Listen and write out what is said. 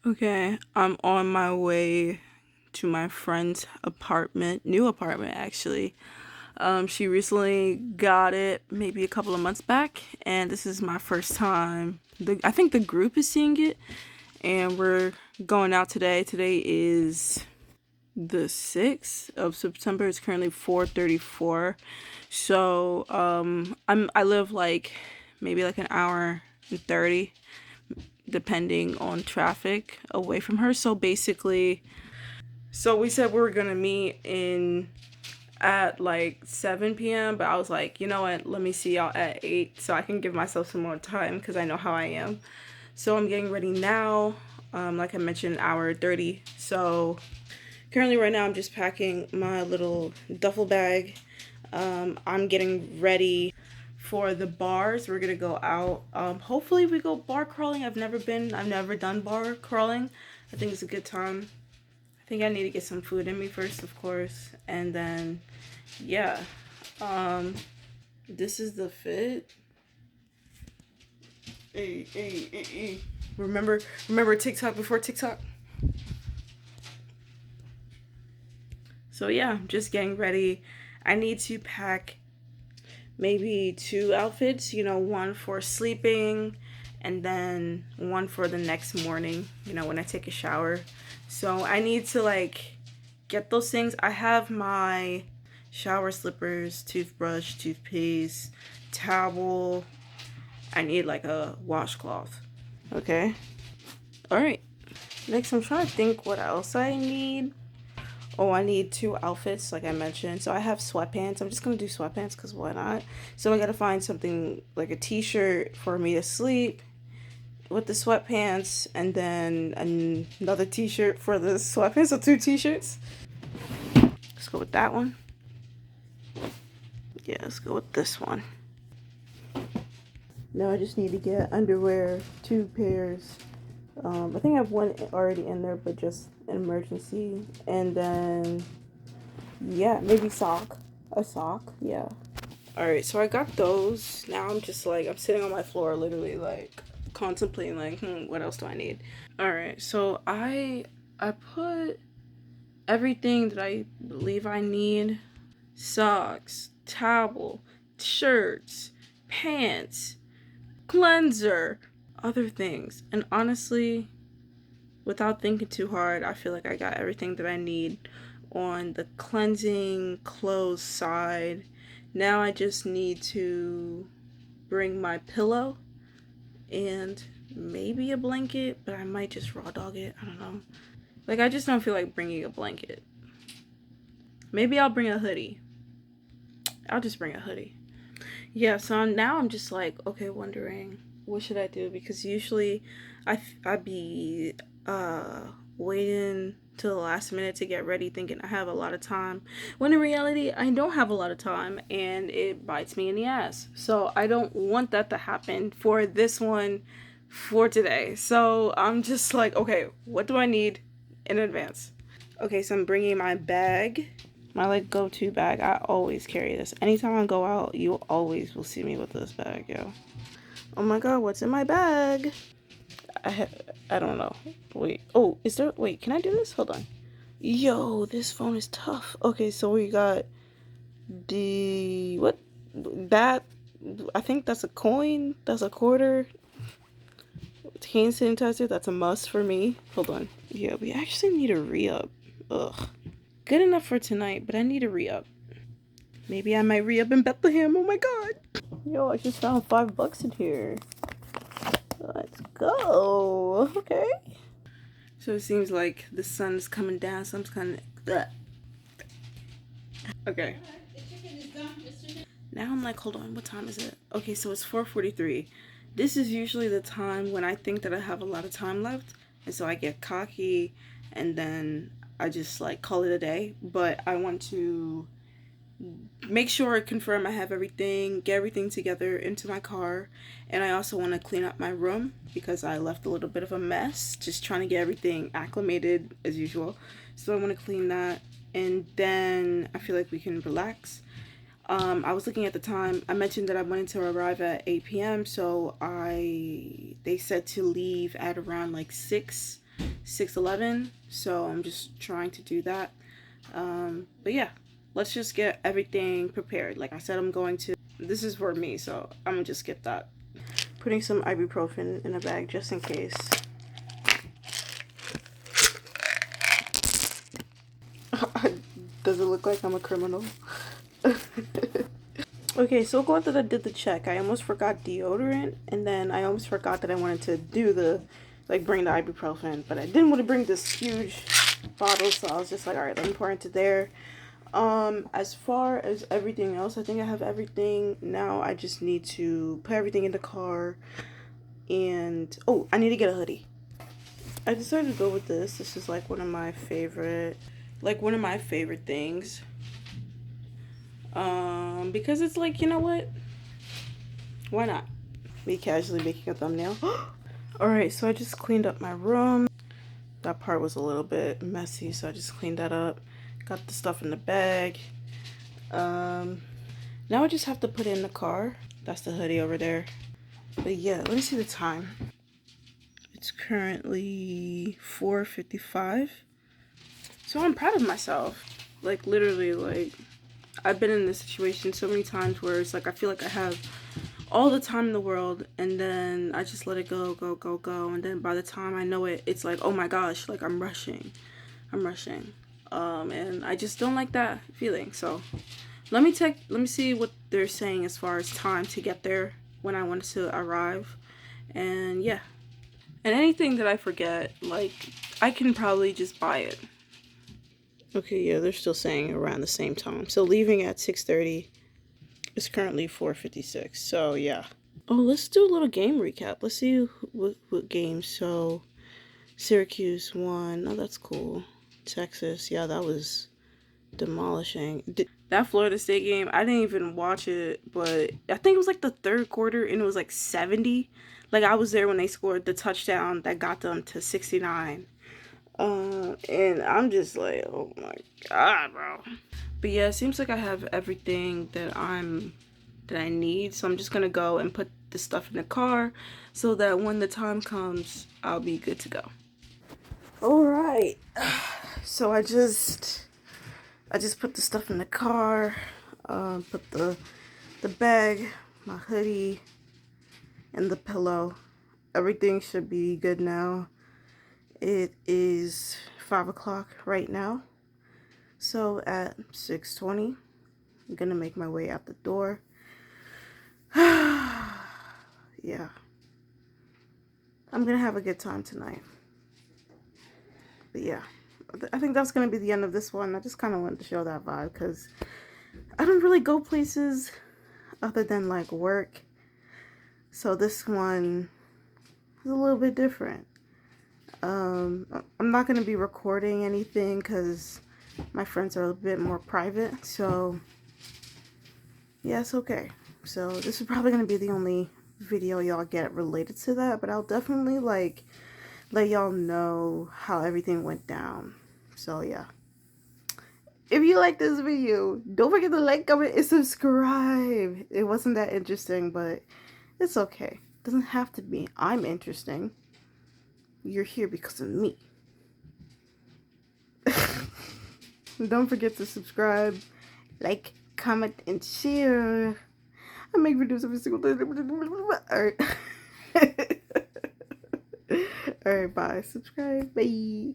Okay, I'm on my way to my friend's apartment, new apartment actually. She recently got it maybe a couple of months back, and this is my first time. I think the group is seeing it, and we're going out today. Today is the 6th of September. It's currently 4:34. So, I live like maybe like an hour and 30 depending on traffic away from her. So basically, we said we were gonna meet in at like 7 p.m. But I was like, you know what? Let me see y'all at 8 so I can give myself some more time because I know how I am. So I'm getting ready now. Like I mentioned, an hour 30. So currently, right now, I'm just packing my little duffel bag. I'm getting ready for the bars. We're gonna go out. Hopefully we go bar crawling. I've never done bar crawling. I think it's a good time. I think I need to get some food in me first, of course, and then yeah. Um, this is the fit. Hey, hey, hey, hey. Remember TikTok before TikTok? So yeah, I'm just getting ready. I need to pack maybe two outfits, one for sleeping and then one for the next morning, when I take a shower. So I need to like get those things. I have my shower slippers, toothbrush, toothpaste, towel. I need like a washcloth. Okay. All right. Next, I'm trying to think what else I need. Oh, I need two outfits, like I mentioned. So I have sweatpants. I'm just gonna do sweatpants because why not? So I gotta find something like a t-shirt for me to sleep with the sweatpants, and then another t-shirt for the sweatpants. So two t-shirts. Let's go with that one. Yeah, let's go with this one. Now I just need to get underwear, two pairs. I think I have one already in there, but just an emergency. And then yeah, maybe sock. A sock, yeah. Alright, so I got those. Now I'm just like, I'm sitting on my floor, literally, like, contemplating, like, what else do I need? Alright, so I put everything that I believe I need: socks, towel, shirts, pants, cleanser, other things. And honestly, without thinking too hard, I feel like I got everything that I need on the cleansing clothes side. Now I just need to bring my pillow and maybe a blanket, but I might just raw dog it. I don't know. Like, I just don't feel like bringing a blanket. Maybe I'll bring a hoodie. I'll just bring a hoodie. Yeah, so now I'm just like, okay, wondering what should I do, because usually I'd be waiting till the last minute to get ready thinking I have a lot of time, when in reality I don't have a lot of time and it bites me in the ass. So I don't want that to happen for this one for today. So I'm just like, okay, what do I need in advance? Okay, so I'm bringing my bag, my like go-to bag. I always carry this. Anytime I go out, you always will see me with this bag, yo. Oh my god, what's in my bag? I don't know. Wait. Oh, is there? Wait, can I do this? Hold on. Yo, this phone is tough. Okay, so we got the what? That I think that's a coin. That's a quarter. Hand sanitizer. That's a must for me. Hold on. Yeah, we actually need a re-up. Ugh. Good enough for tonight, but I need a re-up. Maybe I might re-up in Bethlehem. Oh my god. Yo, I just found $5 in here. Let's go. Okay. So it seems like the sun is coming down, so I'm just kind of. Okay. Now I'm like, hold on, what time is it? Okay, so it's 4:43. This is usually the time when I think that I have a lot of time left, and so I get cocky, and then I just like call it a day. But I want to make sure I confirm I have everything, get everything together into my car, and I also want to clean up my room because I left a little bit of a mess, just trying to get everything acclimated as usual. So I want to clean that, and then I feel like we can relax. I was looking at the time. I mentioned that I wanted to arrive at 8 p.m. So they said to leave at around like 6. 6'11", so I'm just trying to do that. But yeah, let's just get everything prepared. Like I said, I'm going to, this is for me, so I'm gonna just skip that. Putting some ibuprofen in a bag just in case. Does it look like I'm a criminal? Okay, so go after I did the check, I almost forgot deodorant, and then I almost forgot that I wanted to do the, like, bring the ibuprofen, but I didn't want to bring this huge bottle, so I was just like, alright, let me pour into there. As far as everything else, I think I have everything. Now I just need to put everything in the car, and, oh, I need to get a hoodie. I decided to go with this. This is, like, one of my favorite things. Because it's like, you know what? Why not? Me casually making a thumbnail. Alright, so I just cleaned up my room. That part was a little bit messy, so I just cleaned that up. Got the stuff in the bag. Now I just have to put it in the car. That's the hoodie over there. But yeah, let me see the time. It's currently 4:55. So I'm proud of myself. Like, literally, like, I've been in this situation so many times where it's like I feel like I have all the time in the world, and then I just let it go, and then by the time I know it, it's like, oh my gosh, like I'm rushing. And I just don't like that feeling. So let me see what they're saying as far as time to get there when I want to arrive. And yeah, and anything that I forget, like, I can probably just buy it. Okay, yeah, they're still saying around the same time. So leaving at 6:30. It's currently 4:56. So yeah. Oh, let's do a little game recap. Let's see what games. So Syracuse won. Oh, that's cool. Texas, yeah, that was demolishing. That Florida State game, I didn't even watch it, but I think it was like the third quarter, and it was like 70. Like, I was there when they scored the touchdown that got them to 69. And I'm just like, oh my god, bro. But yeah, it seems like I have everything that I need, so I'm just gonna go and put the stuff in the car so that when the time comes, I'll be good to go. All right. So I just put the stuff in the car, put the bag, my hoodie, and the pillow. Everything should be good now. It is 5 o'clock right now. So at 6:20, I'm gonna make my way out the door. Yeah. I'm gonna have a good time tonight. But yeah, I think that's gonna be the end of this one. I just kind of wanted to show that vibe because I don't really go places other than like work. So this one is a little bit different. I'm not gonna be recording anything because my friends are a bit more private. So yeah, it's okay. So this is probably gonna be the only video y'all get related to that, but I'll definitely like let y'all know how everything went down. So yeah, if you like this video, don't forget to like, comment, and subscribe. It wasn't that interesting, but it's okay. It doesn't have to be. I'm interesting. You're here because of me. Don't forget to subscribe, like, comment, and share. I make videos every single day. Alright. Alright, bye. Subscribe. Bye.